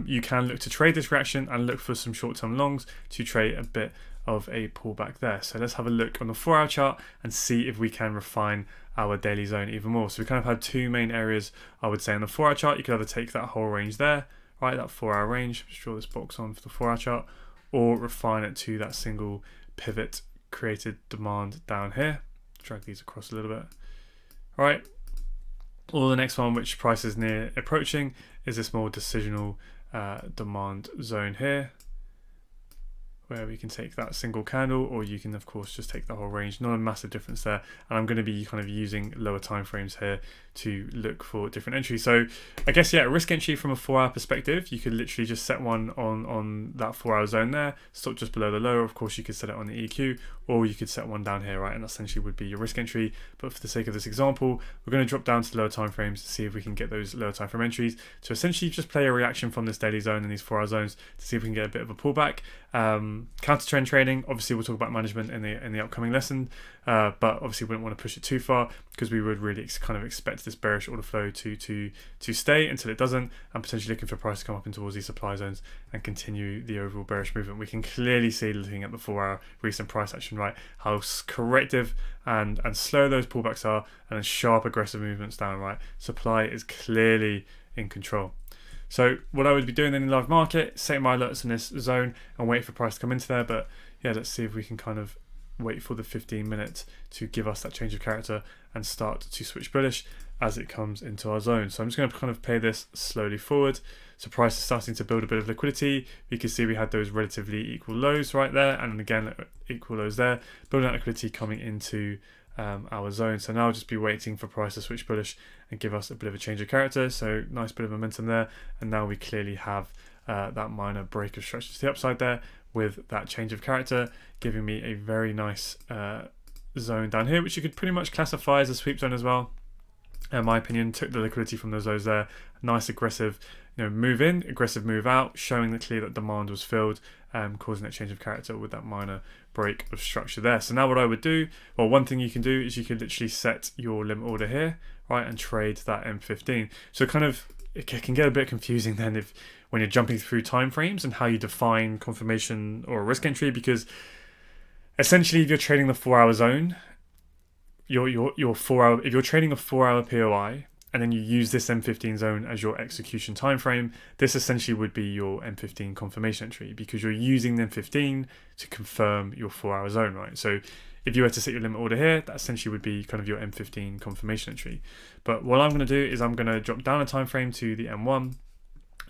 S1: you can look to trade this reaction and look for some short-term longs to trade a bit of a pullback there. So let's have a look on the 4-hour chart and see if we can refine our daily zone even more. So we kind of had two main areas, I would say. On the 4-hour chart, you could either take that whole range there, right, that 4-hour range, just draw this box on for the 4-hour chart, or refine it to that single pivot created demand down here. Drag these across a little bit. All right. Or the next one, which price is near approaching, is this more decisional demand zone here, where we can take that single candle, or you can of course just take the whole range. Not a massive difference there, and I'm going to be kind of using lower time frames here to look for different entries. So I guess, yeah, a risk entry from a 4-hour perspective, you could literally just set one on that 4-hour zone there, stop just below the low. Of course you could set it on the EQ, or you could set one down here, right, and that essentially would be your risk entry. But for the sake of this example, we're going to drop down to the lower time frames to see if we can get those lower time frame entries to essentially just play a reaction from this daily zone and these 4-hour zones to see if we can get a bit of a pullback. Counter trend trading, obviously we'll talk about management in the upcoming lesson, but obviously we wouldn't want to push it too far, because we would really kind of expect this bearish order flow to stay until it doesn't, and potentially looking for price to come up in towards these supply zones and continue the overall bearish movement. We can clearly see, looking at the 4-hour recent price action, right, how corrective and slow those pullbacks are, and then sharp aggressive movements down, right. Supply is clearly in control. So what I would be doing in the live market, setting my alerts in this zone and wait for price to come into there. But yeah, let's see if we can kind of wait for the 15 minutes to give us that change of character and start to switch bullish as it comes into our zone. So I'm just going to kind of play this slowly forward. So price is starting to build a bit of liquidity. You can see we had those relatively equal lows right there, and again equal lows there, building that liquidity coming into our zone. So now I'll just be waiting for price to switch bullish and give us a bit of a change of character. So nice bit of momentum there, and now we clearly have that minor break of structure to the upside there with that change of character, giving me a very nice zone down here, which you could pretty much classify as a sweep zone as well. In my opinion, took the liquidity from those lows there. Nice aggressive move in, aggressive move out, showing that clearly that demand was filled, causing that change of character with that minor break of structure there. So now what I would do, well, one thing you can do is you can literally set your limit order here, right, and trade that M15. So kind of it can get a bit confusing then when you're jumping through time frames and how you define confirmation or risk entry, because essentially if you're trading the 4-hour zone, your 4-hour, if you're trading a 4-hour POI and then you use this M15 zone as your execution time frame, this essentially would be your M15 confirmation entry, because you're using the M15 to confirm your 4-hour zone, right? So if you were to set your limit order here, that essentially would be kind of your M15 confirmation entry. But what I'm going to do is I'm going to drop down a time frame to the M1.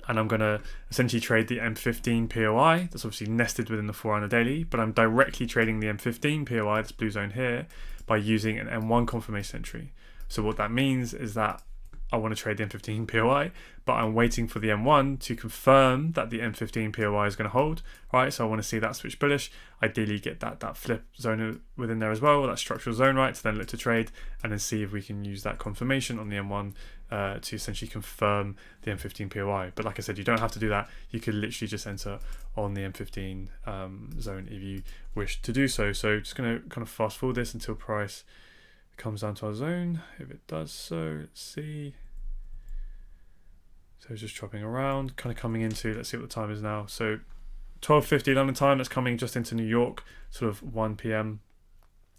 S1: and I'm going to essentially trade the M15 POI. That's obviously nested within the 4 hour daily, but I'm directly trading the M15 POI, this blue zone here, by using an M1 confirmation entry. So what that means is that I want to trade the M15 POI, but I'm waiting for the M1 to confirm that the M15 POI is going to hold, right? So I want to see that switch bullish, ideally get that flip zone within there as well, that structural zone, right? To then look to trade and then see if we can use that confirmation on the M1 to essentially confirm the M15 POI. But like I said, you don't have to do that. You could literally just enter on the M15 zone if you wish to do so. So just going to kind of fast forward this until price comes down to our zone. If it does so, let's see. So it's just chopping around, kind of coming into, let's see what the time is now. So 12:50 London time, that's coming just into New York, sort of 1 p.m.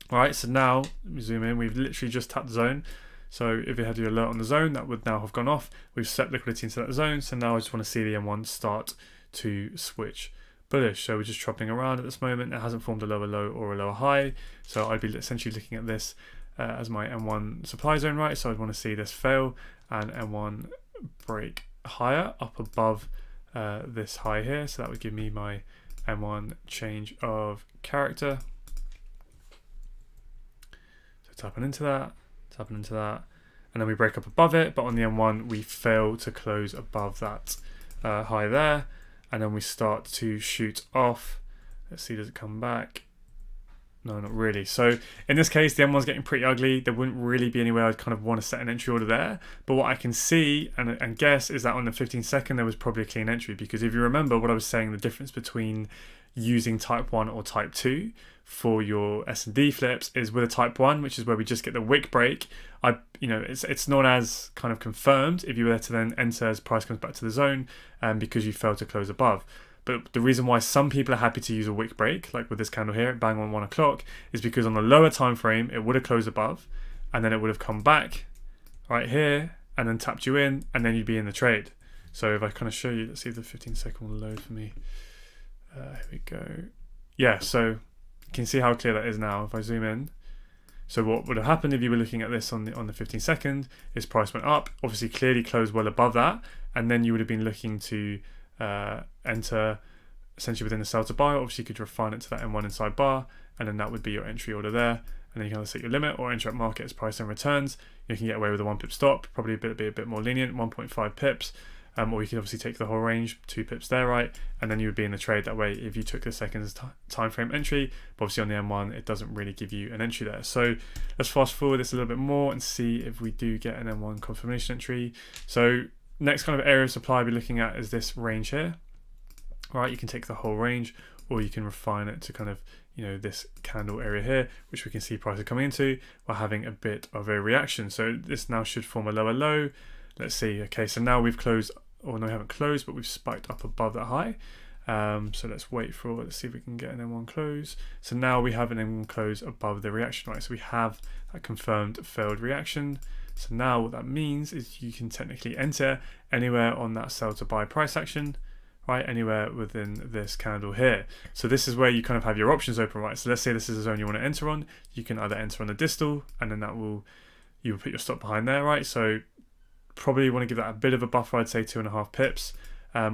S1: All right, so now, let me zoom in, we've literally just tapped the zone. So if you had your alert on the zone, that would now have gone off. We've set liquidity into that zone. So now I just want to see the M1 start to switch bullish. So we're just chopping around at this moment. It hasn't formed a lower low or a lower high. So I'd be essentially looking at this as my M1 supply zone, right? So I'd want to see this fail and M1 break higher up above this high here. So that would give me my M1 change of character. So tapping into that, and then we break up above it, but on the M1 we fail to close above that high there, and then we start to shoot off. Let's see, does it come back? No, not really. So in this case, the M1's getting pretty ugly. There wouldn't really be anywhere I'd kind of want to set an entry order there. But what I can see and guess is that on the 15-second, there was probably a clean entry. Because if you remember what I was saying, the difference between using type 1 or type 2 for your S&D flips is with a type 1, which is where we just get the wick break. It's not as kind of confirmed if you were to then enter as price comes back to the zone because you failed to close above. But the reason why some people are happy to use a wick break, like with this candle here, bang on 1 o'clock, is because on the lower time frame, it would have closed above, and then it would have come back right here, and then tapped you in, and then you'd be in the trade. So if I kind of show you, let's see if the 15-second will load for me. Here we go. Yeah, so you can see how clear that is now if I zoom in. So what would have happened if you were looking at this on the 15-second is price went up, obviously clearly closed well above that, and then you would have been looking to enter essentially within the sell to buy. Obviously you could refine it to that M1 inside bar, and then that would be your entry order there, and then you can either set your limit or enter at market as price and returns. You can get away with a 1 pip stop, probably be a bit more lenient, 1.5 pips, or you can obviously take the whole range, 2 pips there, right? And then you would be in the trade that way if you took the seconds time frame entry. But obviously on the M1 it doesn't really give you an entry there. So let's fast forward this a little bit more and see if we do get an M1 confirmation entry. So next kind of area of supply we're looking at is this range here. Right, you can take the whole range, or you can refine it to kind of, this candle area here, which we can see prices coming into. We're having a bit of a reaction. So this now should form a lower low. Let's see. Okay, so now we've closed, or no, we haven't closed, but we've spiked up above that high. So let's wait for, let's see if we can get an M1 close. So now we have an M1 close above the reaction, right? So we have that confirmed failed reaction. So now what that means is you can technically enter anywhere on that sell to buy price action, right? Anywhere within this candle here. So this is where you kind of have your options open, right? So let's say this is a zone you want to enter on. You can either enter on the distal, and then you will put your stop behind there, right? So probably want to give that a bit of a buffer, I'd say 2.5 pips.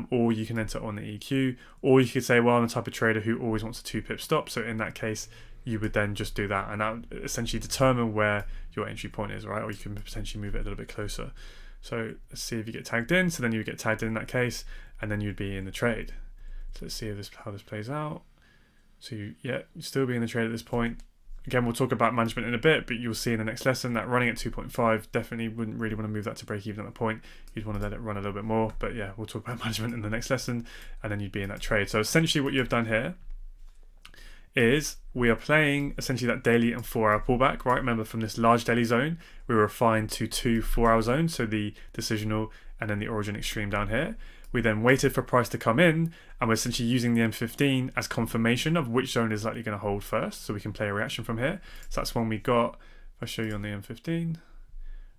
S1: Or you can enter on the EQ, or you could say, well, I'm the type of trader who always wants a 2 pip stop. So in that case, you would then just do that, and that would essentially determine where your entry point is, right? Or you can potentially move it a little bit closer. So let's see if you get tagged in. So then you would get tagged in that case, and then you'd be in the trade. So let's see how this plays out. So you'd still be in the trade at this point. Again, we'll talk about management in a bit, but you'll see in the next lesson that running at 2.5 definitely wouldn't really want to move that to break even at the point. You'd want to let it run a little bit more. But yeah, we'll talk about management in the next lesson, and then you'd be in that trade. So essentially what you've done here is we are playing essentially that daily and 4 hour pullback, right? Remember, from this large daily zone, we were refined to 2 4 hour zones. So the decisional and then the origin extreme down here. We then waited for price to come in, and we're essentially using the M15 as confirmation of which zone is likely going to hold first, so we can play a reaction from here. So that's when we got, if I show you on the M15,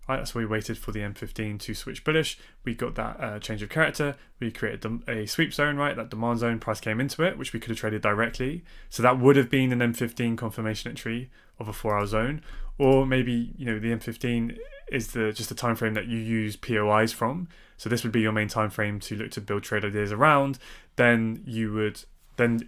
S1: Right, that's why we waited for the M15 to switch bullish. We got that change of character. We created a sweep zone, right? That demand zone, price came into it, which we could have traded directly. So that would have been an M15 confirmation entry of a 4-hour zone. Or maybe, the M15 is just a time frame that you use POIs from. So this would be your main time frame to look to build trade ideas around. Then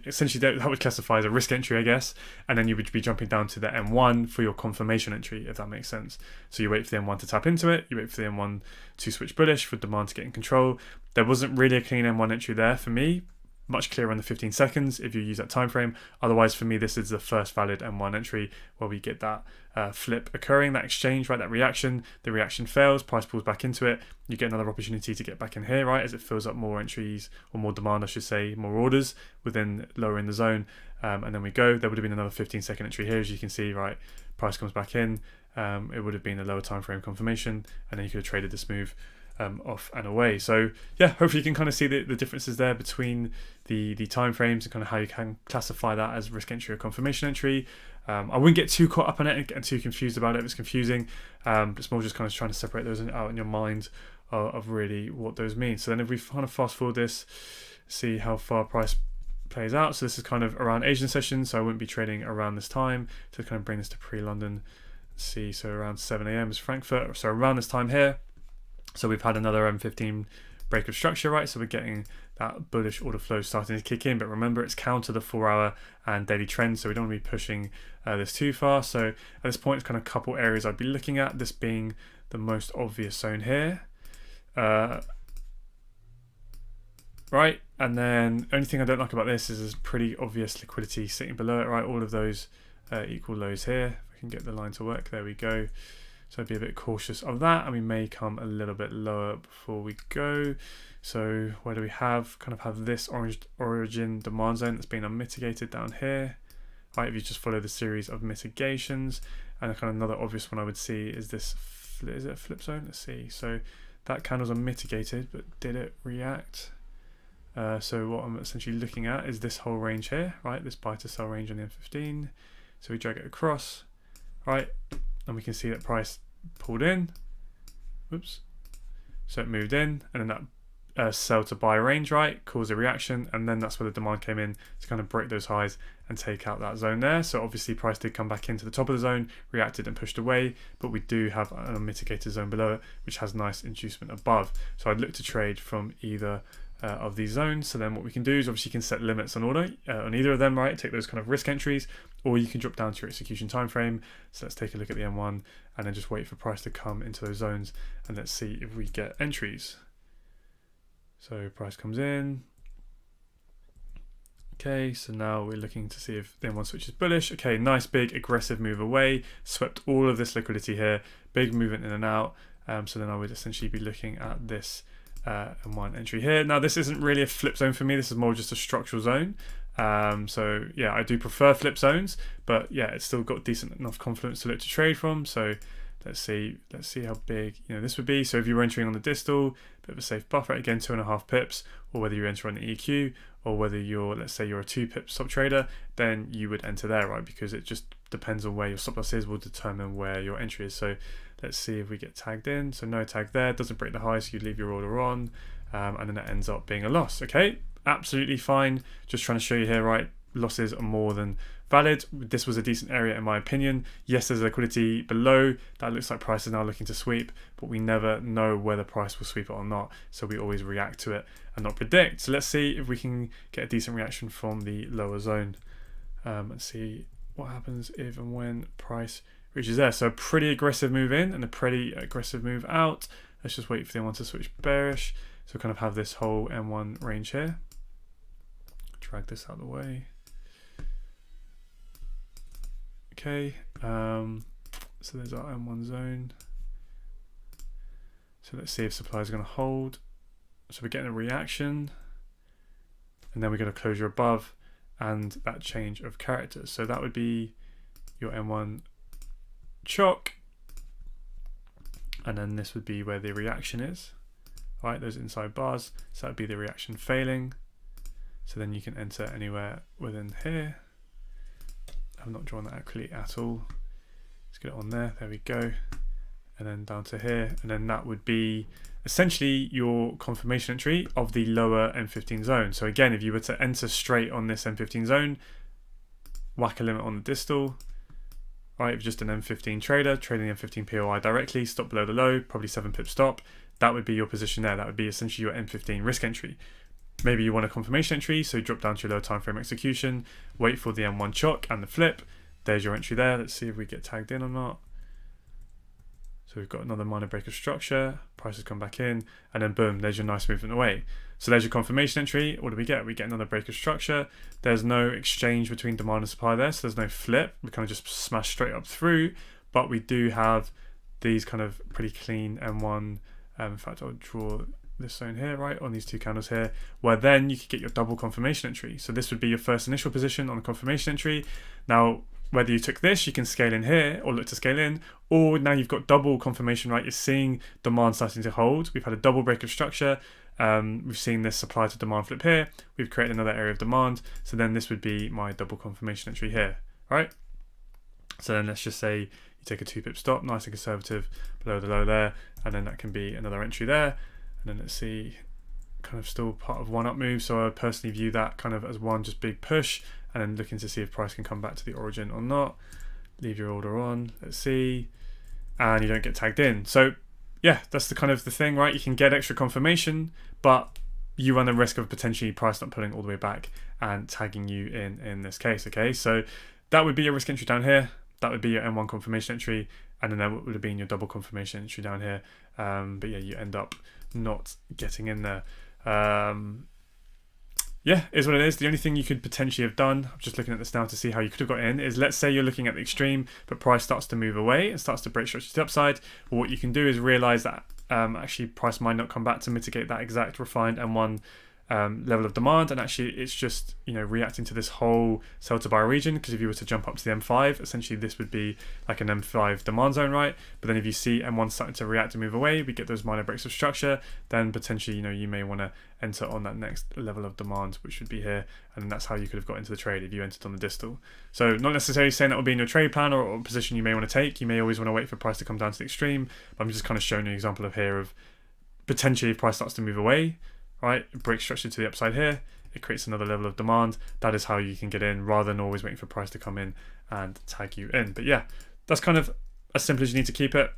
S1: essentially that would classify as a risk entry, I guess, and then you would be jumping down to the M1 for your confirmation entry, if that makes sense. So you wait for the M1 to tap into it, you wait for the M1 to switch bullish for demand to get in control. There wasn't really a clean M1 entry there for me, much clearer on the 15 seconds if you use that time frame. Otherwise, for me, this is the first valid M1 entry where we get that flip occurring, that exchange, right, that reaction. The reaction fails, price pulls back into it. You get another opportunity to get back in here, right, as it fills up more entries, or more demand, I should say, more orders within lower in the zone. And then we go. There would have been another 15-second entry here, as you can see, right, price comes back in. It would have been a lower time frame confirmation, and then you could have traded this move off and away. So yeah, hopefully you can kind of see the differences there between the time frames and kind of how you can classify that as risk entry or confirmation entry. I wouldn't get too caught up on it and too confused about it if it's confusing. It's more just kind of trying to separate those out in your mind of really what those mean. So then if we kind of fast forward this, see how far price plays out. So this is kind of around Asian sessions, so I wouldn't be trading around this time to kind of bring this to pre-London. See, so around 7 a.m. is Frankfurt, so around this time here. So we've had another M15 break of structure, right? So we're getting that bullish order flow starting to kick in. But remember, it's counter the 4-hour and daily trend, so we don't want to be pushing this too far. So at this point, it's kind of a couple areas I'd be looking at, this being the most obvious zone here. Right, and then the only thing I don't like about this is there's pretty obvious liquidity sitting below it, right? All of those equal lows here. If we can get the line to work, there we go. So I'd be a bit cautious of that, and we may come a little bit lower before we go. So where do we have this orange origin demand zone that's been unmitigated down here, right? If you just follow the series of mitigations, and kind of another obvious one I would see is this, is it a flip zone? Let's see. So that candle's unmitigated, but did it react? So what I'm essentially looking at is this whole range here, right? This buy to sell range on the M15. So we drag it across, right? And we can see that price pulled in, whoops, so it moved in, and then that sell to buy range, right, caused a reaction, and then that's where the demand came in to kind of break those highs and take out that zone there. So obviously price did come back into the top of the zone, reacted and pushed away, but we do have an unmitigated zone below it, which has nice inducement above. So I'd look to trade from either of these zones. So then what we can do is obviously you can set limits on order on either of them, right? Take those kind of risk entries, or you can drop down to your execution time frame. So let's take a look at the M1 and then just wait for price to come into those zones, and let's see if we get entries. So price comes in. Okay, so now we're looking to see if the M1 switches bullish. Okay, nice big aggressive move away, swept all of this liquidity here, big movement in and out. So then I would essentially be looking at this M1 entry here. Now this isn't really a flip zone for me, this is more just a structural zone. So yeah, I do prefer flip zones, but yeah, it's still got decent enough confidence to look to trade from. So let's see how big this would be. So if you were entering on the distal, bit of a safe buffer, again 2.5 pips, or whether you enter on the EQ, or whether you're, let's say you're a 2 pip stop trader, then you would enter there, right? Because it just depends on where your stop loss is, will determine where your entry is. So let's see if we get tagged in. So no tag there, doesn't break the high, so you leave your order on, and then that ends up being a loss. Okay, absolutely fine. Just trying to show you here, right? Losses are more than valid. This was a decent area in my opinion. Yes, there's liquidity below. That looks like price is now looking to sweep, but we never know whether price will sweep it or not. So we always react to it and not predict. So let's see if we can get a decent reaction from the lower zone. Let's see what happens if and when price reaches there. So a pretty aggressive move in and a pretty aggressive move out. Let's just wait for the M1 to switch bearish. So we kind of have this whole M1 range here. Drag this out of the way. Okay, so there's our M1 zone. So let's see if supply is going to hold. So we're getting a reaction, and then we get a closure above and that change of character. So that would be your M1 chock, and then this would be where the reaction is, right? Those inside bars. So that would be the reaction failing. So then you can enter anywhere within here. I've not drawn that accurately at all. Let's get it on there. There we go. and then down to here, and then that would be essentially your confirmation entry of the lower M15 zone. So again, if you were to enter straight on this M15 zone, whack a limit on the distal, right, if just an M15 trader, trading the M15 POI directly, stop below the low, probably 7 pip stop, that would be your position there. That would be essentially your M15 risk entry. Maybe you want a confirmation entry, so drop down to your low time frame execution, wait for the M1 chock and the flip. There's your entry there. Let's see if we get tagged in or not. So we've got another minor break of structure, prices come back in, and then boom, there's your nice movement away. So there's your confirmation entry. What do we get? We get another break of structure. There's no exchange between demand and supply there, so there's no flip. We kind of just smash straight up through, but we do have these kind of pretty clean M1. In fact, I'll draw this zone here, right, on these two candles here, where then you could get your double confirmation entry. So this would be your first initial position on a confirmation entry. Now, whether you took this, you can scale in here or look to scale in, or now you've got double confirmation, right? You're seeing demand starting to hold. We've had a double break of structure. We've seen this supply to demand flip here. We've created another area of demand. So then this would be my double confirmation entry here, right? So then let's just say you take a 2 pip stop, nice and conservative below the low there, and then that can be another entry there. And then let's see, kind of still part of one up move. So I personally view that kind of as one just big push, and then looking to see if price can come back to the origin or not. Leave your order on, let's see, and you don't get tagged in. So yeah, that's the kind of the thing, right? You can get extra confirmation, but you run the risk of potentially price not pulling all the way back and tagging you in this case, okay? So that would be your risk entry down here. That would be your M1 confirmation entry, and then that would have been your double confirmation entry down here. But yeah, you end up not getting in there. Yeah, is what it is. The only thing you could potentially have done, I'm just looking at this now to see how you could have got in, is let's say you're looking at the extreme, but price starts to move away and starts to break structure to the upside. Well, what you can do is realize that actually price might not come back to mitigate that exact refined M1 level of demand, and actually it's just, you know, reacting to this whole sell to buy region, because if you were to jump up to the M5, essentially this would be like an M5 demand zone, right? But then if you see M1 starting to react and move away, we get those minor breaks of structure, then potentially, you know, you may want to enter on that next level of demand, which would be here, and that's how you could have got into the trade if you entered on the distal. So not necessarily saying that will be in your trade plan or position you may want to take. You may always want to wait for price to come down to the extreme, but I'm just kind of showing you an example of here of potentially if price starts to move away, right, it breaks structure to the upside here, it creates another level of demand. That is how you can get in, rather than always waiting for price to come in and tag you in. But yeah, that's kind of as simple as you need to keep it.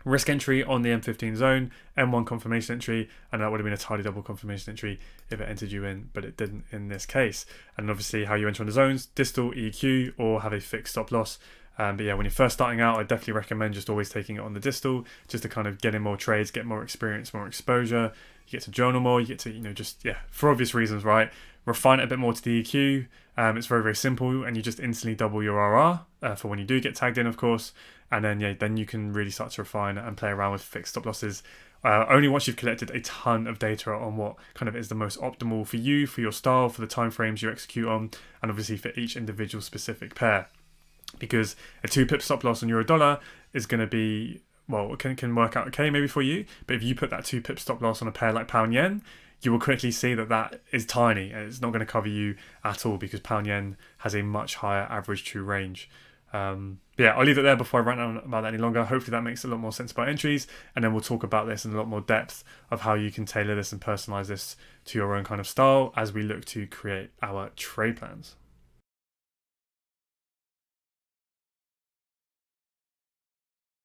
S1: Risk entry on the M15 zone, M1 confirmation entry, and that would have been a tidy double confirmation entry if it entered you in, but it didn't in this case. And obviously how you enter on the zones, distal, EQ, or have a fixed stop loss. But yeah, when you're first starting out, I definitely recommend just always taking it on the distal, just to kind of get in more trades, get more experience, more exposure. You get to journal more, you get to, you know, just, yeah, for obvious reasons, right? Refine it a bit more to the EQ. It's very, very simple, and you just instantly double your RR for when you do get tagged in, of course. And then, yeah, then you can really start to refine and play around with fixed stop losses. Only once you've collected a ton of data on what kind of is the most optimal for you, for your style, for the timeframes you execute on, and obviously for each individual specific pair. Because a 2 pip stop loss on euro dollar is going to be, well, it can work out okay maybe for you, but if you put that 2 pip stop loss on a pair like pound yen, you will quickly see that that is tiny and it's not going to cover you at all, because pound yen has a much higher average true range. But yeah, I'll leave it there before I rant on about that any longer. Hopefully that makes a lot more sense about entries, and then we'll talk about this in a lot more depth of how you can tailor this and personalize this to your own kind of style as we look to create our trade plans.